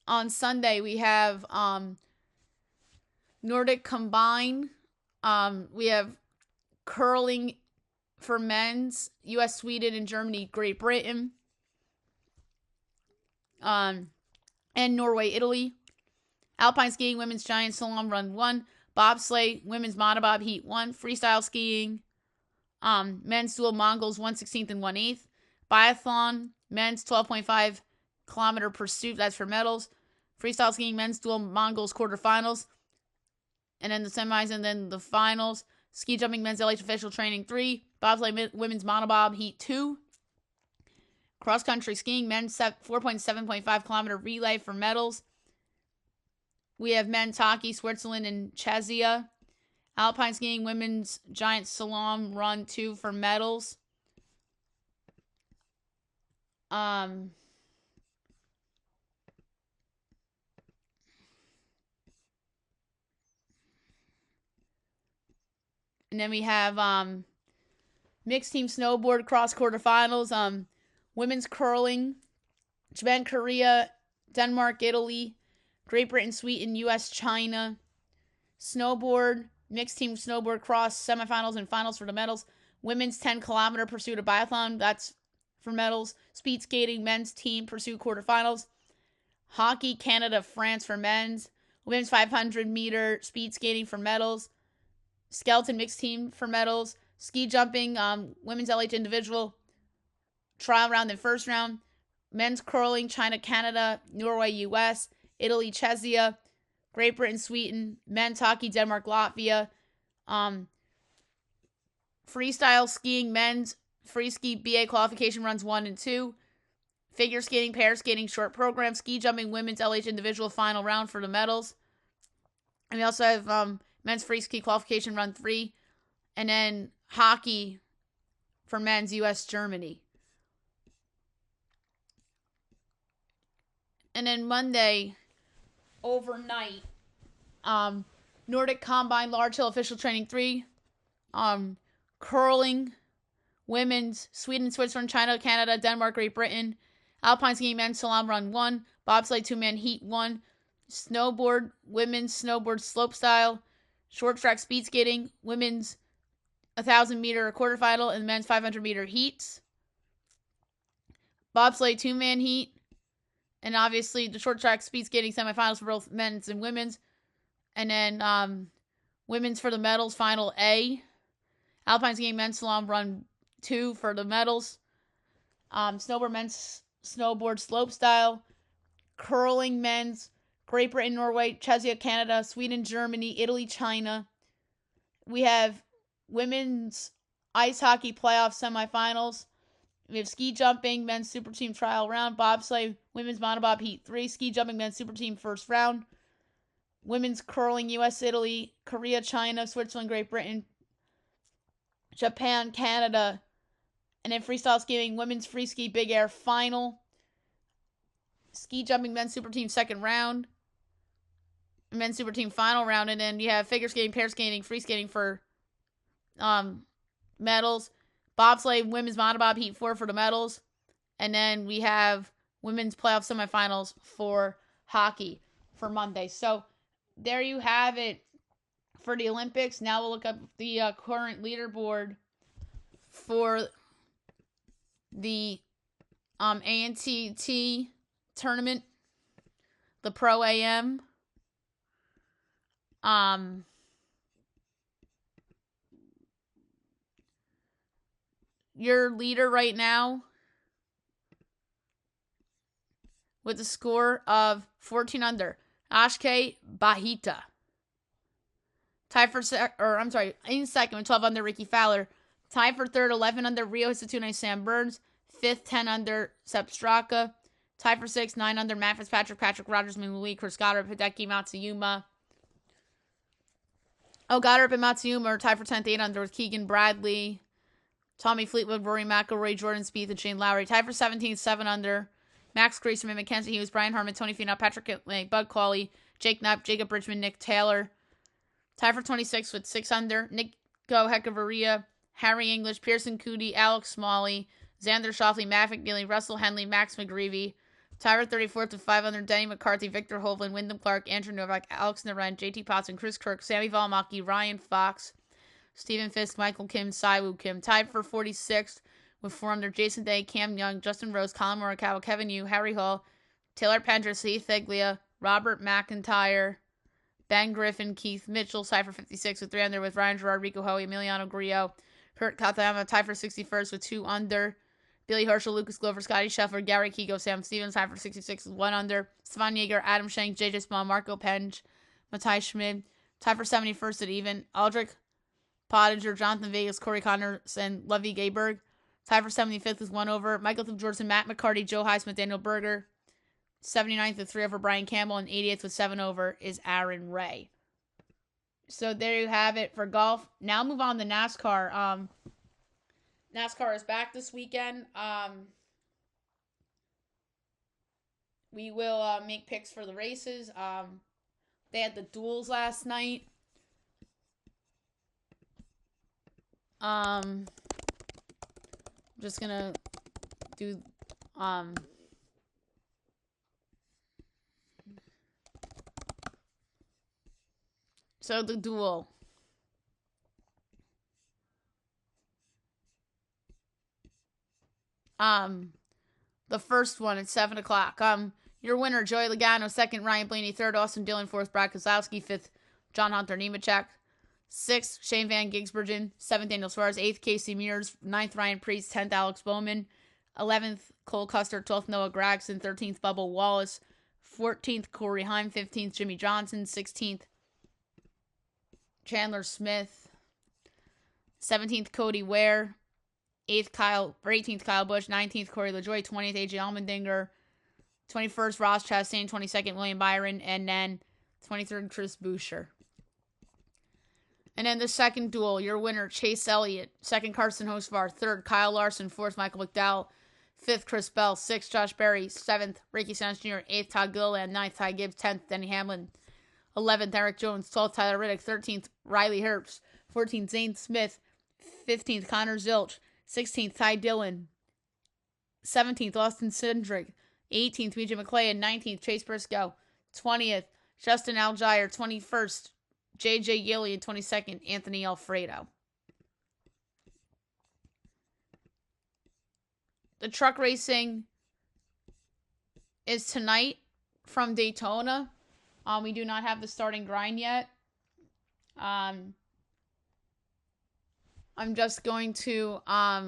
on Sunday we have Nordic combine. We have curling for men's, US, Sweden, and Germany, Great Britain. And Norway, Italy. Alpine skiing, women's giant slalom run 1. Bobsleigh, women's monobob heat 1. Freestyle skiing, men's dual Mongols 1/16 and 1/8. Biathlon, men's 12.5 kilometer pursuit. That's for medals. Freestyle skiing men's dual Mongols quarterfinals. And then the semis and then the finals. Ski jumping men's LH official training 3. Bobsleigh women's monobob heat 2. Cross country skiing men's 4.7.5 kilometer relay for medals. We have men's hockey, Switzerland and Czechia. Alpine skiing women's giant slalom run 2 for medals. And then we have mixed team snowboard cross quarterfinals. Women's curling, Japan, Korea, Denmark, Italy, Great Britain, Sweden, U.S., China. Snowboard, mixed team snowboard cross semifinals and finals for the medals. Women's 10-kilometer pursuit of biathlon, that's for medals. Speed skating, men's team pursuit quarterfinals. Hockey, Canada, France for men's. Women's 500-meter speed skating for medals. Skeleton mixed team for medals. Ski jumping, women's LH individual trial round and first round. Men's curling, China, Canada, Norway, US, Italy, Czechia, Great Britain, Sweden. Men's hockey, Denmark, Latvia. Freestyle skiing, men's free ski BA qualification runs 1 and 2. Figure skating, pair skating, short program. Ski jumping, women's LH individual final round for the medals. And we also have men's free ski qualification run 3. And then hockey for men's US, Germany. And then Monday, overnight, Nordic Combine Large Hill Official Training 3. Curling, women's, Sweden, Switzerland, China, Canada, Denmark, Great Britain. Alpine skiing men's slalom run 1. Bobsleigh 2-man heat 1. Snowboard, women's snowboard slopestyle. Short track speed skating, women's 1,000-meter quarterfinal and men's 500-meter heats. Bobsleigh 2-man heat. And obviously the short track speed skating semifinals for both men's and women's. And then women's for the medals, final A. Alpine skiing men's slalom run 2 for the medals. Snowboard men's snowboard slopestyle. Curling men's, Great Britain, Norway, Czechia, Canada, Sweden, Germany, Italy, China. We have women's ice hockey playoff semifinals. We have ski jumping, men's super team trial round. Bobsleigh, women's monobob heat 3. Ski jumping, men's super team first round. Women's curling, US, Italy, Korea, China, Switzerland, Great Britain, Japan, Canada. And then freestyle skiing, women's free ski big air final. Ski jumping, men's super team second round. Men's super team final round. And then you have figure skating, pair skating, free skating for medals. Bobsleigh, women's monobob heat 4 for the medals. And then we have women's playoff semifinals for hockey for Monday. So there you have it for the Olympics. Now we'll look up the current leaderboard for the ANTT tournament, the Pro AM. Your leader right now with a score of 14 under, Ashke Bahita. Tied for in second with 12 under, Ricky Fowler. Tied for third, 11 under, Rio Hisatune, Sam Burns. Fifth, 10 under, Sepp Straka. Tied for sixth, 9 under, Matt Fitzpatrick, Patrick Rogers, Minghui, Chris Goddard, Hideki Matsuyama. Goddard and Matsuyama are tied for 10th, 8 under with Keegan Bradley, Tommy Fleetwood, Rory McIlroy, Jordan Spieth, and Shane Lowry. Tied for 17th, 7 under, Max Grayson, Mackenzie Hughes, Brian Harmon, Tony Finau, Patrick Kitley, Bud Cauley, Jake Knapp, Jacob Bridgman, Nick Taylor. Tied for 26th with 6 under, Nico Heckavaria, Harry English, Pearson Coody, Alex Smalley, Xander Schauffele, Matt McNeely, Russell Henley, Max McGreevy. Tied for 34th with 5 under, Denny McCarthy, Victor Hovland, Wyndham Clark, Andrew Novak, Alex Naren, JT Potson, Chris Kirk, Sammy Valimaki, Ryan Fox, Stephen Fisk, Michael Kim, Siwoo Kim. Tied for 46th with 4 under, Jason Day, Cam Young, Justin Rose, Colin Morikawa, Kevin Yu, Harry Hall, Taylor Pendrith, Heath Thiglia, Robert McIntyre, Ben Griffin, Keith Mitchell. Tied for 56 with 3 under with Ryan Gerard, Rico Hoey, Emiliano Grillo, Kurt Katayama. Tied for 61st with 2 under, Billy Herschel, Lucas Glover, Scotty Scheffler, Gary Kego, Sam Stevens, tied for 66 is 1 under. Svan Yeager, Adam Schenk, JJ Spawn, Marco Penge, Matthias Schmid, tied for 71st at even. Aldrich Pottinger, Jonathan Vegas, Corey Connors, and Levy Gayberg, tied for 75th is 1 over. Michael Jordan, Matt McCarty, Joe Highsmith, Daniel Berger, 79th with 3 over. Brian Campbell, and 80th with 7 over is Aaron Ray. So there you have it for golf. Now move on to NASCAR. NASCAR is back this weekend. We will make picks for the races. They had the duels last night. I'm just gonna do so the duel. The first one at 7 o'clock. Your winner, Joey Logano. Second, Ryan Blaney. Third, Austin Dillon. Fourth, Brad Keselowski. Fifth, John Hunter Nemechek. Sixth, Shane Van Gisbergen. Seventh, Daniel Suarez. Eighth, Casey Mears. Ninth, Ryan Preece. 10th, Alex Bowman. 11th, Cole Custer. 12th, Noah Gragson. 13th, Bubba Wallace. 14th, Corey Heim. 15th, Jimmy Johnson. 16th, Chandler Smith. 17th, Cody Ware. 18th, Kyle Busch. 19th, Corey LaJoie. 20th, AJ Allmendinger. 21st, Ross Chastain. 22nd, William Byron. And then 23rd, Chris Buescher. And then the second duel, your winner, Chase Elliott. Second, Carson Hocevar. Third, Kyle Larson. Fourth, Michael McDowell. Fifth, Chris Bell. Sixth, Josh Berry. Seventh, Ricky Stenhouse Jr. Eighth, Todd Gilliland. Ninth, Ty Gibbs. 10th, Denny Hamlin. 11th, Eric Jones. 12th, Tyler Riddick. 13th, Riley Herbst. 14th, Zane Smith. 15th, Connor Zilch. 16th, Ty Dillon. 17th, Austin Cindric. 18th, BJ McClellan. 19th, Chase Briscoe. 20th, Justin Allgaier. 21st, J.J. Yeley. And 22nd, Anthony Alfredo. The truck racing is tonight from Daytona. We do not have the starting grind yet. I'm just going to I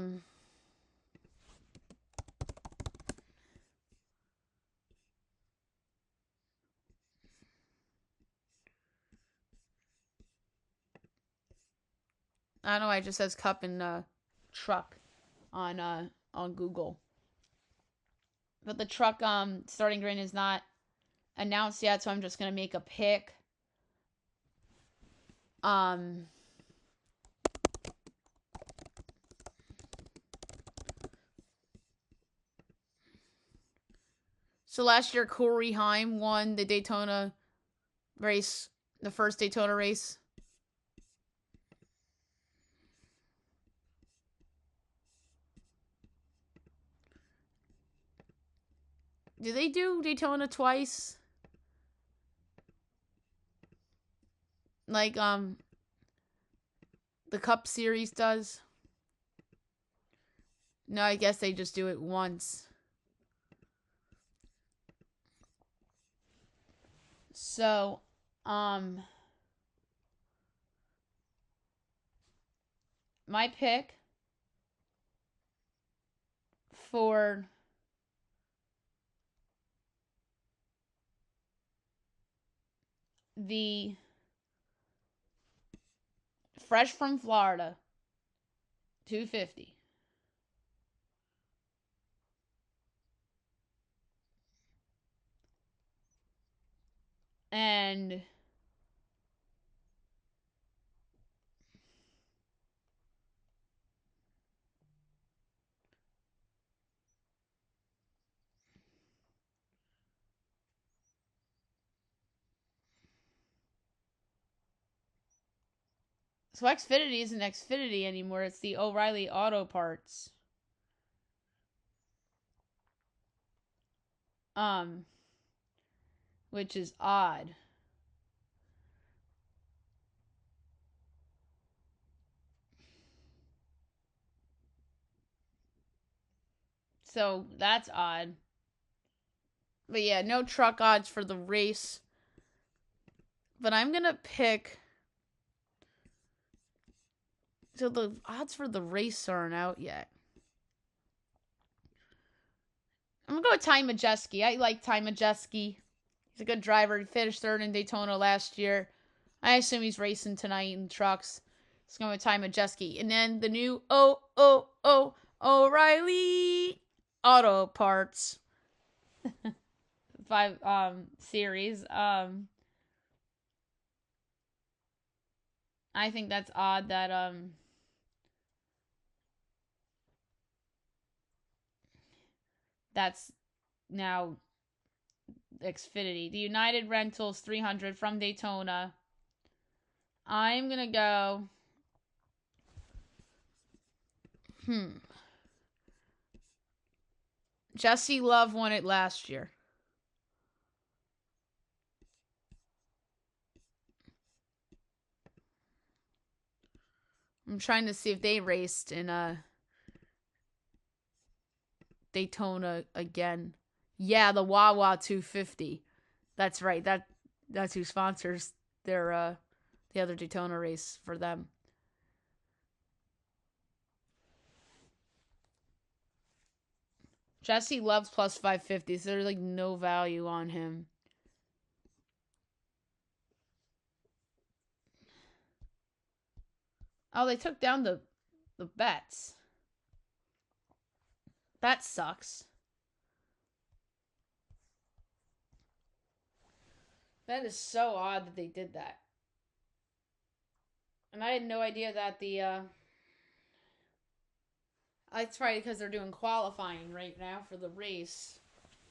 don't know why it just says cup and truck on Google. But the truck starting grid is not announced yet, so I'm just gonna make a pick. So last year Corey Heim won the Daytona race, the first Daytona race. Do they do Daytona twice? Like, the Cup Series does? No, I guess they just do it once. So, my pick for the Fresh from Florida 250. And so Xfinity isn't Xfinity anymore. It's the O'Reilly Auto Parts. Which is odd. So that's odd. But yeah, no truck odds for the race. But I'm going to pick... So the odds for the race aren't out yet. I'm gonna go with Ty Majeski. I like Ty Majeski. He's a good driver. He finished third in Daytona last year. I assume he's racing tonight in trucks. It's going with Ty Majeski. And then the new O'Reilly Auto Parts 5 series. I think that's odd that that's now Xfinity. The United Rentals 300 from Daytona. I'm gonna go. Jesse Love won it last year. I'm trying to see if they raced in Daytona again. Yeah, the Wawa 250. That's right. That's who sponsors their the other Daytona race for them. Jesse Love's plus 550, so there's like no value on him. Oh, they took down the bets. That sucks. That is so odd that they did that. And I had no idea that the it's probably because they're doing qualifying right now for the race.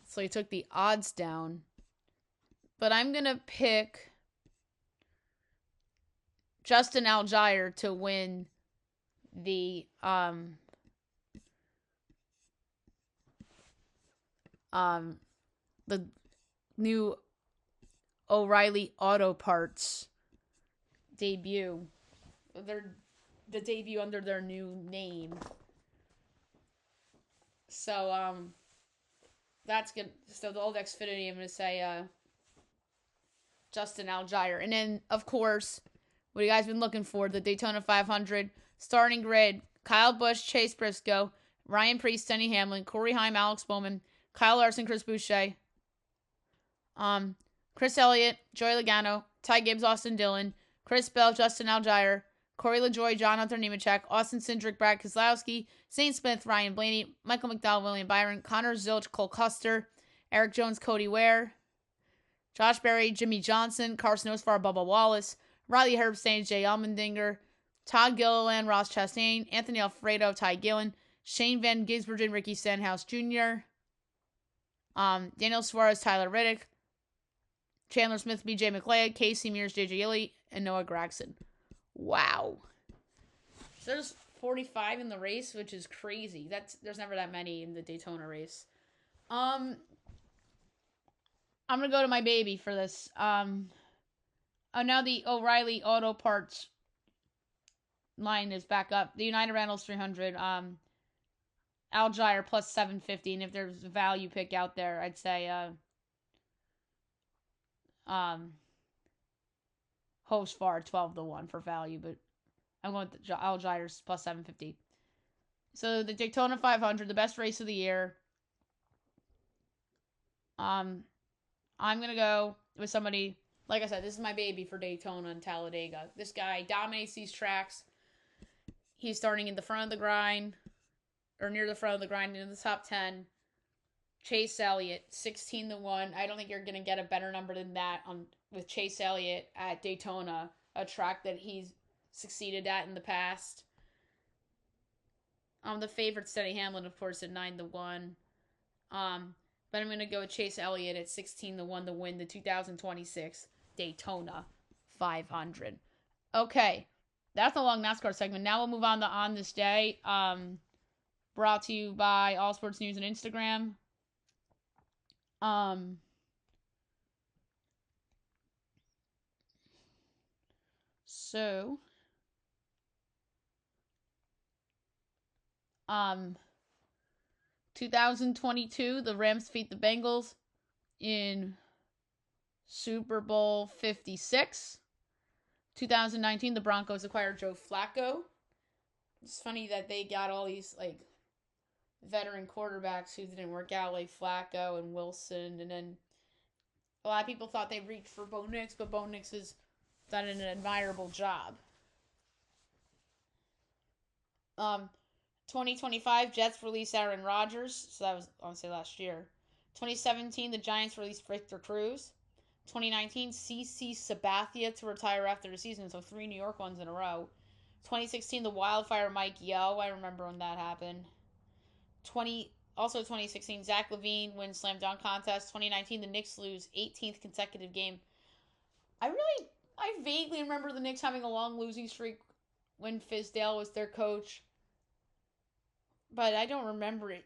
So he took the odds down. But I'm going to pick Justin Allgaier to win the the new O'Reilly Auto Parts debut. The debut under their new name. So that's good. So the old Xfinity, I'm gonna say Justin Allgaier. And then of course, what you guys been looking for, the Daytona 500 starting grid: Kyle Busch, Chase Briscoe, Ryan Preece, Denny Hamlin, Corey Heim, Alex Bowman, Kyle Larson, Chris Boucher, Chris Elliott, Joey Logano, Ty Gibbs, Austin Dillon, Chris Bell, Justin Allgaier, Corey LaJoie, John Hunter Nemechek, Austin Cindric, Brad Keselowski, Zane Smith, Ryan Blaney, Michael McDowell, William Byron, Connor Zilch, Cole Custer, Eric Jones, Cody Ware, Josh Berry, Jimmy Johnson, Carson Osvar, Bubba Wallace, Riley Herbstain, Jay Allmendinger, Todd Gilliland, Ross Chastain, Anthony Alfredo, Ty Gillen, Shane Van Gisbergen, Ricky Stenhouse Jr., Daniel Suarez, Tyler Reddick, Chandler Smith, BJ McLeod, Casey Mears, JJ Yeley, and Noah Gragson. Wow. So there's 45 in the race, which is crazy. There's never that many in the Daytona race. I'm gonna go to my baby for this. Now the O'Reilly Auto Parts line is back up. The United Rentals 300. Allgaier plus 750, and if there's a value pick out there, I'd say Hosfar 12-1 for value, but I'm going with Allgaier's plus 750. So the Daytona 500, the best race of the year. I'm gonna go with somebody. Like I said, this is my baby for Daytona and Talladega. This guy dominates these tracks. He's starting in the front of the grind, or near the front of the grind, in the top 10. Chase Elliott, 16-1. I don't think you're gonna get a better number than that with Chase Elliott at Daytona, a track that he's succeeded at in the past. The favorite, Denny Hamlin, of course, at 9-1. But I'm gonna go with Chase Elliott at 16-1 to win the 2026 Daytona 500. Okay, that's a long NASCAR segment. Now we'll move on to On This Day. Brought to you by All Sports News and Instagram. So 2022, the Rams defeat the Bengals in Super Bowl 56. 2019, the Broncos acquired Joe Flacco. It's funny that they got all these, like, veteran quarterbacks who didn't work out, like Flacco and Wilson. And then a lot of people thought they reached for Bo Nix, but Bo Nix has done an admirable job. Um, 2025 Jets released Aaron Rodgers, so that was I want to say last year. 2017 the Giants released Victor Cruz. 2019 CC Sabathia to retire after the season, so 3 New York ones in a row. 2016 the Wildfire Mike Yeo, I remember when that happened. 2016 Zach LaVine wins slam dunk contest. 2019 the Knicks lose 18th consecutive game. I vaguely remember the Knicks having a long losing streak when Fizdale was their coach, but I don't remember it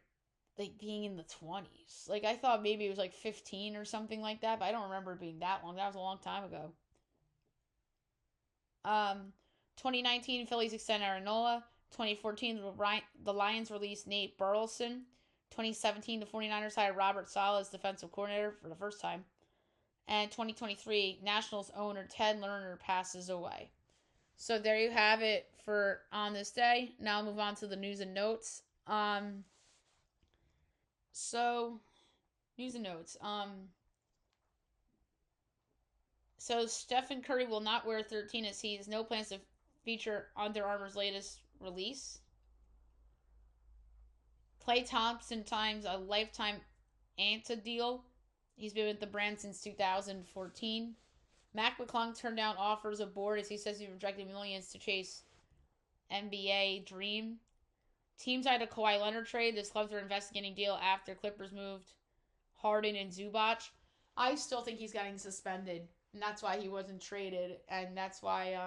like being in the 20s. Like I thought maybe it was like 15 or something like that, but I don't remember it being that long. That was a long time ago. 2019 Phillies extend Aaron Nola. 2014 the Lions released Nate Burleson. 2017 the 49ers hired Robert Saleh as defensive coordinator for the first time. And 2023 Nationals owner Ted Lerner passes away. So there you have it for on this day. Now I'll move on to the news and notes. So news and notes. So Stephen Curry will not wear 13 as he has no plans to feature Under Armour's latest release. Klay Thompson times a lifetime ANTA deal. He's been with the brand since 2014. Mac McClung turned down offers aboard as he says he rejected millions to chase NBA dream. Teams had a Kawhi Leonard trade. The clubs are investigating deal after Clippers moved Harden and Zubac. I still think he's getting suspended, and that's why he wasn't traded, and that's why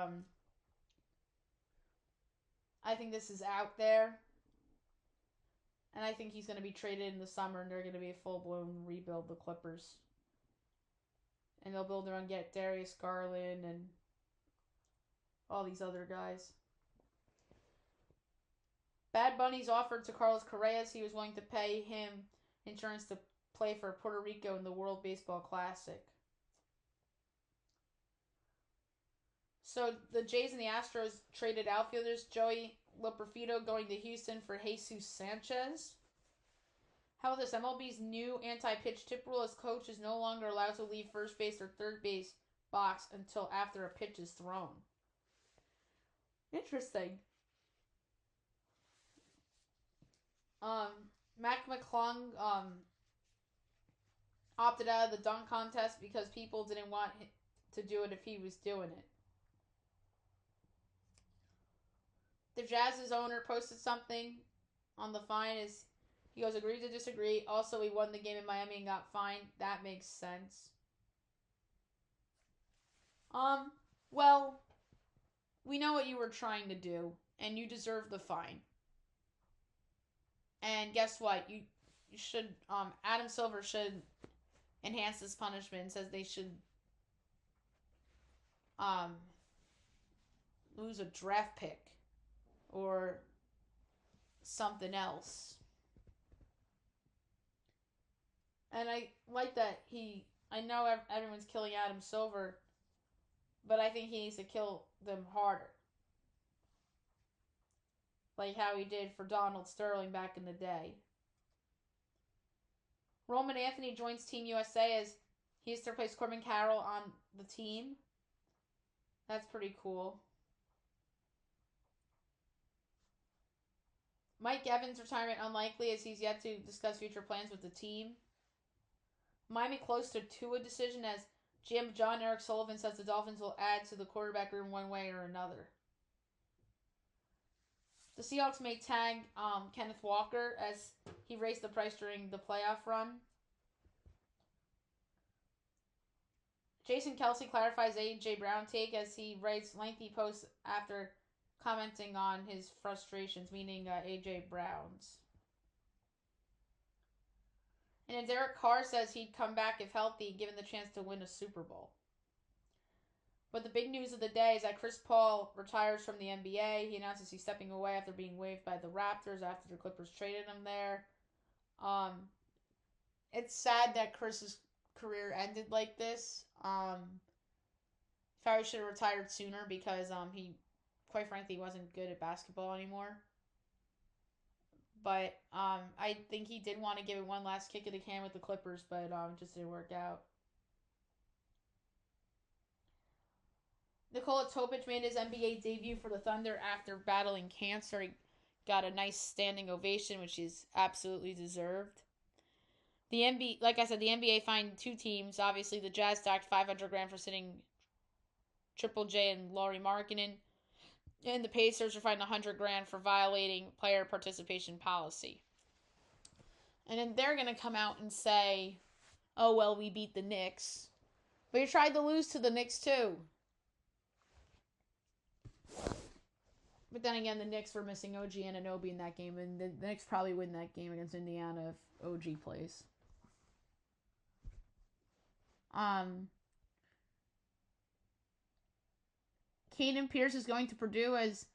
I think this is out there. And I think he's going to be traded in the summer, and they're going to be a full-blown rebuild, the Clippers. And they'll build their own, get Darius Garland and all these other guys. Bad Bunny's offered to Carlos Correas. He was willing to pay him insurance to play for Puerto Rico in the World Baseball Classic. So the Jays and the Astros traded outfielders. Joey Loperfido going to Houston for Jesus Sanchez. How about this? MLB's new anti-pitch tip rule as coach is no longer allowed to leave first base or third base box until after a pitch is thrown. Interesting. Mac McClung opted out of the dunk contest because people didn't want him to do it if he was doing it. The Jazz's owner posted something on the fine as he goes, agree to disagree. Also, he won the game in Miami and got fined. That makes sense. Well, we know what you were trying to do, and you deserve the fine. And guess what? You should, Adam Silver should enhance this punishment and says they should, lose a draft pick or something else. And I like that I know everyone's killing Adam Silver, but I think he needs to kill them harder. Like how he did for Donald Sterling back in the day. Roman Anthony joins Team USA as he has to replace Corbin Carroll on the team. That's pretty cool. Mike Evans' retirement unlikely as he's yet to discuss future plans with the team. Miami close to Tua decision as GM John Eric Sullivan says the Dolphins will add to the quarterback room one way or another. The Seahawks may tag Kenneth Walker as he raised the price during the playoff run. Jason Kelsey clarifies A.J. Brown take as he writes lengthy posts after commenting on his frustrations, meaning A.J. Brown's. And then Derek Carr says he'd come back if healthy, given the chance to win a Super Bowl. But the big news of the day is that Chris Paul retires from the NBA. He announces he's stepping away after being waived by the Raptors after the Clippers traded him there. It's sad that Chris's career ended like this. Probably should have retired sooner because he, quite frankly, wasn't good at basketball anymore. But I think he did want to give it one last kick of the can with the Clippers, but it just didn't work out. Nikola Topic made his NBA debut for the Thunder after battling cancer. He got a nice standing ovation, which is absolutely deserved. The NBA, like I said, the NBA fined two teams. Obviously, the Jazz docked 500 grand for sitting Triple J and Lauri Markkanen, and the Pacers are fined 100 grand for violating player participation policy. And then they're gonna come out and say, "Oh well, we beat the Knicks," but you tried to lose to the Knicks too. But then again, the Knicks were missing OG Anunoby in that game, and the Knicks probably win that game against Indiana if OG plays. Caden Pierce is going to Purdue as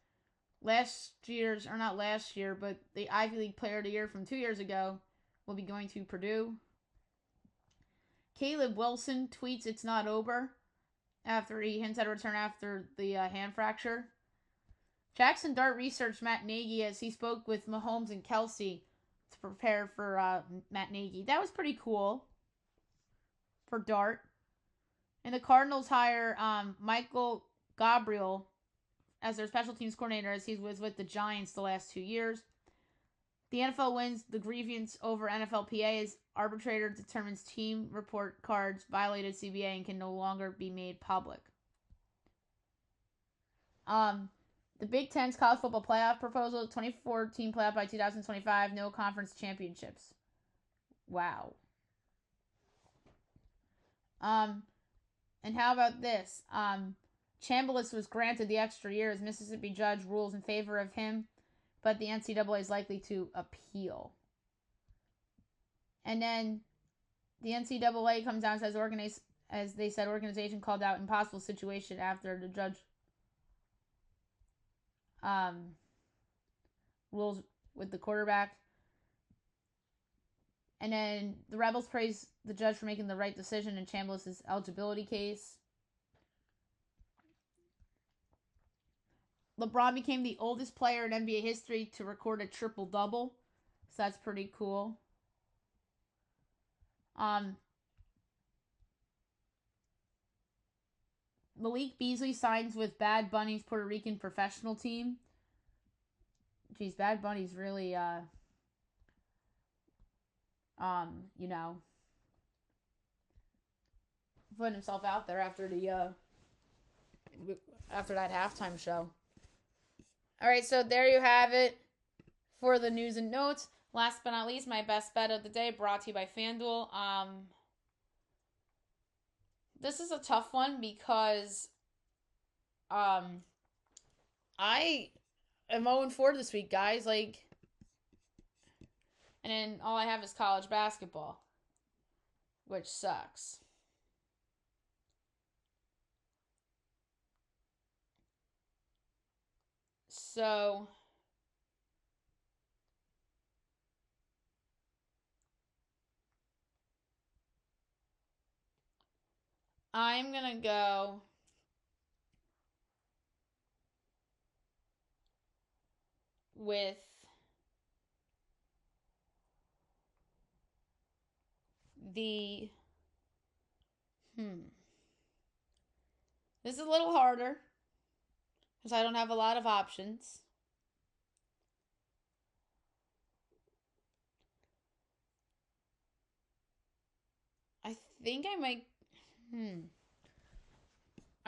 last year's, or not last year, but the Ivy League Player of the Year from 2 years ago will be going to Purdue. Caleb Wilson tweets it's not over after he hints at a return after the hand fracture. Jackson Dart researched Matt Nagy as he spoke with Mahomes and Kelsey to prepare for Matt Nagy. That was pretty cool for Dart. And the Cardinals hire Michael Gabriel as their special teams coordinator as he was with the Giants the last 2 years. The NFL wins the grievance over NFLPA as arbitrator determines team report cards violated CBA and can no longer be made public. The Big Ten's college football playoff proposal, 24-team playoff by 2025, no conference championships. Wow. And how about this? Chambliss was granted the extra year as Mississippi judge rules in favor of him, but the NCAA is likely to appeal. And then the NCAA comes down and says, as they said, organization called out impossible situation after the judge rules with the quarterback. And then the Rebels praise the judge for making the right decision in Chambliss' eligibility case. LeBron became the oldest player in NBA history to record a triple-double. So that's pretty cool. Malik Beasley signs with Bad Bunny's Puerto Rican professional team. Geez, Bad Bunny's really, putting himself out there after that halftime show. All right, so there you have it for the news and notes. Last but not least, my best bet of the day brought to you by FanDuel. This is a tough one because I am 0-4 this week, guys. And then all I have is college basketball, which sucks. So I'm going to go with the This is a little harder because I don't have a lot of options. I think I might I'm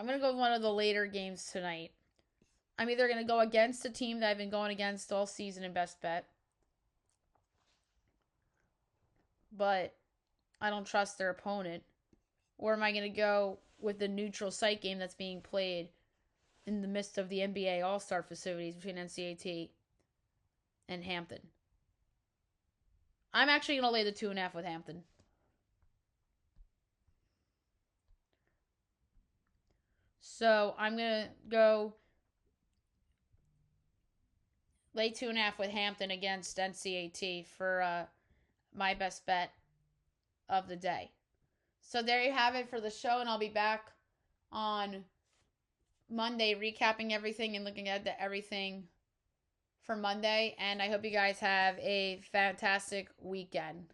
going to go with one of the later games tonight. I'm either going to go against a team that I've been going against all season in best bet, but I don't trust their opponent, or am I going to go with the neutral site game that's being played in the midst of the NBA All-Star facilities between NCAT and Hampton? I'm actually going to lay the 2.5 with Hampton. So I'm going to go lay 2.5 with Hampton against NCAT for my best bet of the day. So there you have it for the show, and I'll be back on Monday recapping everything and looking at everything for Monday, and I hope you guys have a fantastic weekend.